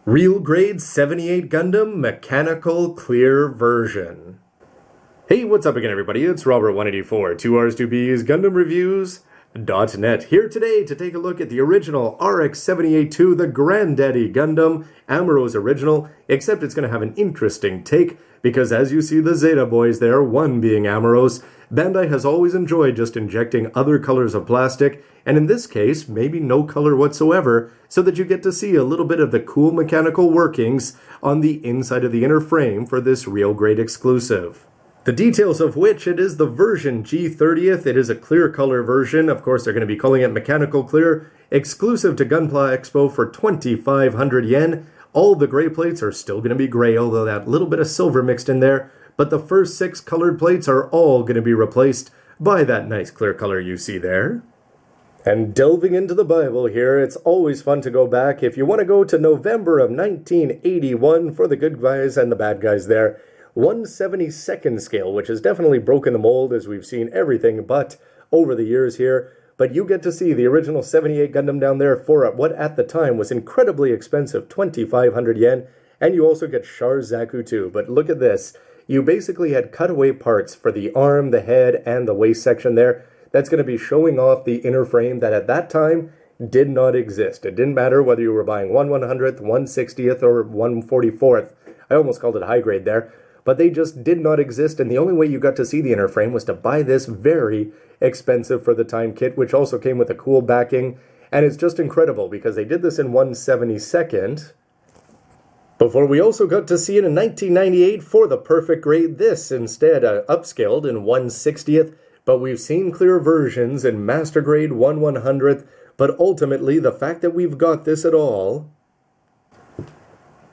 Real grade 78 Gundam Mechanical Clear version. Hey, what's up again, everybody? It's Robert184, 2Rs2Bs Gundam Reviews.net, here today to take a look at the original RX-78-2, the Granddaddy Gundam, Amuro's original, except it's going to have an interesting take, because as you see the Zeta boys there, one being Amuro's, Bandai has always enjoyed just injecting other colors of plastic, and in this case, maybe no color whatsoever, so that you get to see a little bit of the cool mechanical workings on the inside of the inner frame for this real grade exclusive. The details of which, it is the version G30th, it is a clear color version, of course they're going to be calling it Mechanical Clear, exclusive to Gunpla Expo for 2,500 yen. All the gray plates are still going to be gray, although that little bit of silver mixed in there, but the first 6 colored plates are all going to be replaced by that nice clear color you see there. And delving into the Bible here, it's always fun to go back. If you want to go to November of 1981 for the good guys and the bad guys there, 1/72nd scale, which has definitely broken the mold as we've seen everything but over the years here. But you get to see the original 78 Gundam down there for what at the time was incredibly expensive, 2,500 yen. And you also get Char Zaku too. But look at this. You basically had cutaway parts for the arm, the head, and the waist section there. That's going to be showing off the inner frame that at that time did not exist. It didn't matter whether you were buying 1/100th, 1/60th, or 1/44th. I almost called it high grade there. But they just did not exist, and the only way you got to see the inner frame was to buy this very expensive for the time kit, which also came with a cool backing. And it's just incredible because they did this in 1/72nd. Before we also got to see it in 1998 for the perfect grade. This instead upscaled in 1/60th. But we've seen clear versions in Master Grade 1/100th, but ultimately the fact that we've got this at all...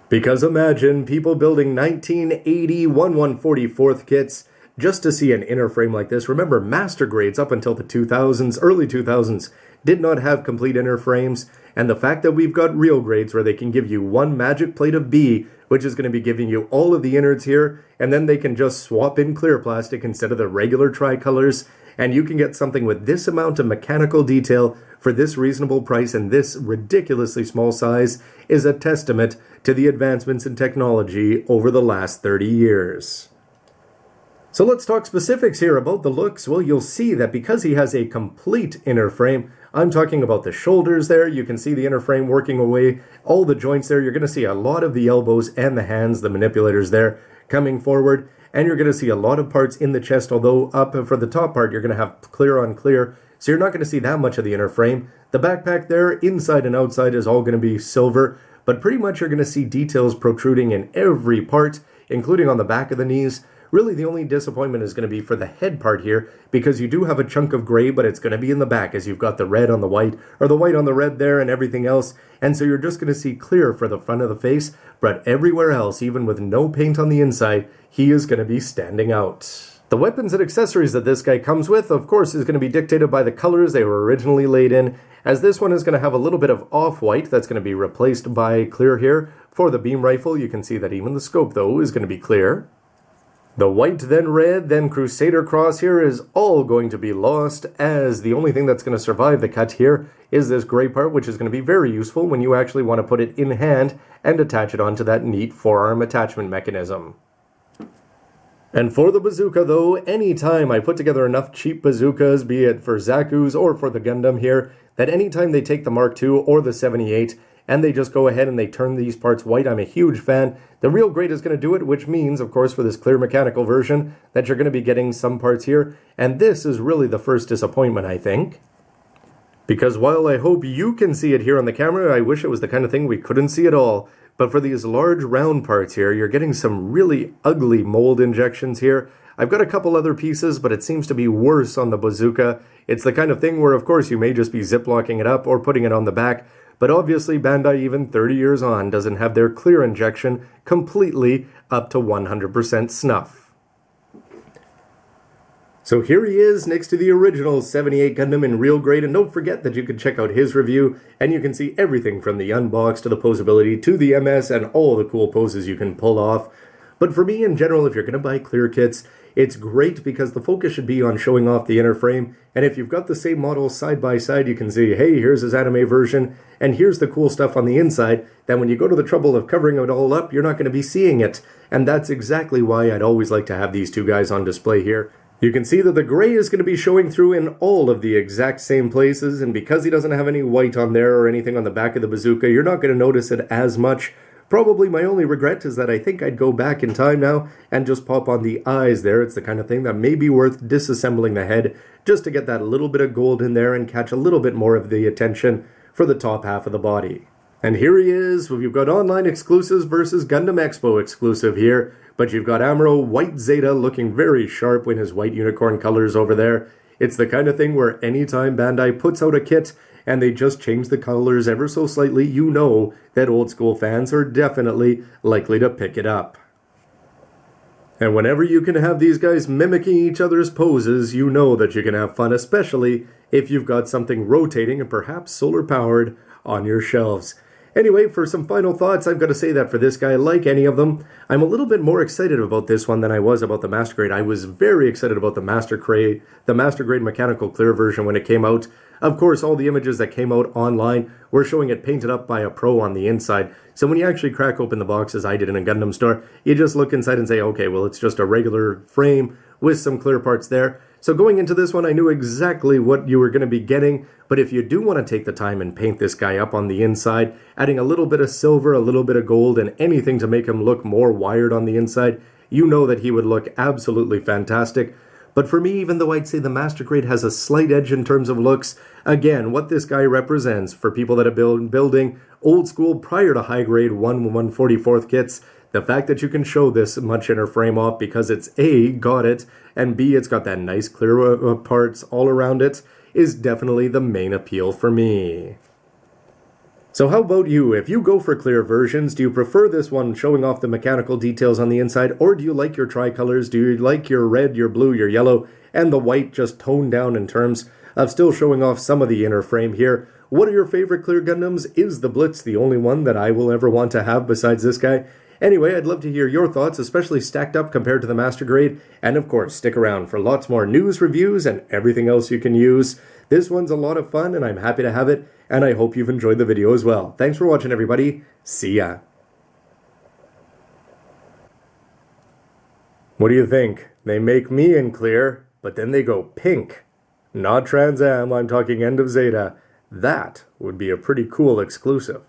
Because imagine people building 1980 1/144th kits just to see an inner frame like this. Remember, Master Grades up until the 2000s, early 2000s, did not have complete inner frames, and the fact that we've got real grades where they can give you one magic plate of B, which is going to be giving you all of the innards here, and then they can just swap in clear plastic instead of the regular tricolors, and you can get something with this amount of mechanical detail for this reasonable price and this ridiculously small size is a testament to the advancements in technology over the last 30 years. So let's talk specifics here about the looks. Well, you'll see that because he has a complete inner frame, I'm talking about the shoulders there. You can see the inner frame working away, all the joints there. You're going to see a lot of the elbows and the hands, the manipulators there, coming forward. And you're going to see a lot of parts in the chest, although up for the top part, you're going to have clear on clear. So you're not going to see that much of the inner frame. The backpack there, inside and outside, is all going to be silver. But pretty much you're going to see details protruding in every part, including on the back of the knees. Really, the only disappointment is going to be for the head part here, because you do have a chunk of gray, but it's going to be in the back as you've got the red on the white, or the white on the red there and everything else. And so you're just going to see clear for the front of the face, but everywhere else, even with no paint on the inside, he is going to be standing out. The weapons and accessories that this guy comes with, of course, is going to be dictated by the colors they were originally laid in, as this one is going to have a little bit of off-white that's going to be replaced by clear here. For the beam rifle, you can see that even the scope, though, is going to be clear. The white, then red, then Crusader Cross here is all going to be lost, as the only thing that's going to survive the cut here is this gray part, which is going to be very useful when you actually want to put it in hand and attach it onto that neat forearm attachment mechanism. And for the bazooka, though, anytime I put together enough cheap bazookas, be it for Zaku's or for the Gundam here, that anytime they take the Mark II or the 78, and they just go ahead and they turn these parts white, I'm a huge fan. The real grade is going to do it, which means, of course, for this clear mechanical version, that you're going to be getting some parts here. And this is really the first disappointment, I think. Because while I hope you can see it here on the camera, I wish it was the kind of thing we couldn't see at all. But for these large round parts here, you're getting some really ugly mold injections here. I've got a couple other pieces, but it seems to be worse on the bazooka. It's the kind of thing where, of course, you may just be ziplocking it up or putting it on the back. But obviously, Bandai, even 30 years on, doesn't have their clear injection completely up to 100% snuff. So here he is next to the original 78 Gundam in real grade, and don't forget that you can check out his review, and you can see everything from the unbox to the posability to the MS and all the cool poses you can pull off. But for me, in general, if you're going to buy clear kits, It's great because the focus should be on showing off the inner frame, and if you've got the same model side by side, you can see, hey, here's his anime version, and here's the cool stuff on the inside, that when you go to the trouble of covering it all up, you're not going to be seeing it. And that's exactly why I'd always like to have these two guys on display here. You can see that the gray is going to be showing through in all of the exact same places, and because he doesn't have any white on there or anything on the back of the bazooka, you're not going to notice it as much. Probably my only regret is that I think I'd go back in time now and just pop on the eyes there. It's the kind of thing that may be worth disassembling the head just to get that little bit of gold in there and catch a little bit more of the attention for the top half of the body. And here he is. We've got online exclusives versus Gundam Expo exclusive here. But you've got Amuro White Zeta looking very sharp in his white unicorn colors over there. It's the kind of thing where anytime Bandai puts out a kit and they just change the colors ever so slightly, you know that old school fans are definitely likely to pick it up. And whenever you can have these guys mimicking each other's poses, you know that you can have fun, especially if you've got something rotating and perhaps solar powered on your shelves. Anyway, for some final thoughts, I've got to say that for this guy, like any of them, I'm a little bit more excited about this one than I was about the Master Grade. I was very excited about the Master Grade Mechanical Clear version when it came out. Of course, all the images that came out online were showing it painted up by a pro on the inside. So when you actually crack open the box, as I did in a Gundam store, you just look inside and say, okay, well, it's just a regular frame with some clear parts there. So going into this one, I knew exactly what you were going to be getting, but if you do want to take the time and paint this guy up on the inside, adding a little bit of silver, a little bit of gold, and anything to make him look more wired on the inside, you know that he would look absolutely fantastic. But for me, even though I'd say the Master Grade has a slight edge in terms of looks, again, what this guy represents for people that have been building old school prior to high grade 1/144th kits, the fact that you can show this much inner frame off because it's A, got it, and B, it's got that nice clear parts all around it, is definitely the main appeal for me. So how about you? If you go for clear versions, do you prefer this one showing off the mechanical details on the inside, or do you like your tricolors? Do you like your red, your blue, your yellow, and the white just toned down in terms of still showing off some of the inner frame here? What are your favorite clear Gundams? Is the Blitz the only one that I will ever want to have besides this guy? Anyway, I'd love to hear your thoughts, especially stacked up compared to the Master Grade. And of course, stick around for lots more news, reviews, and everything else you can use. This one's a lot of fun, and I'm happy to have it, and I hope you've enjoyed the video as well. Thanks for watching, everybody. See ya. What do you think? They make me in clear, but then they go pink. Not Trans Am, I'm talking End of Zeta. That would be a pretty cool exclusive.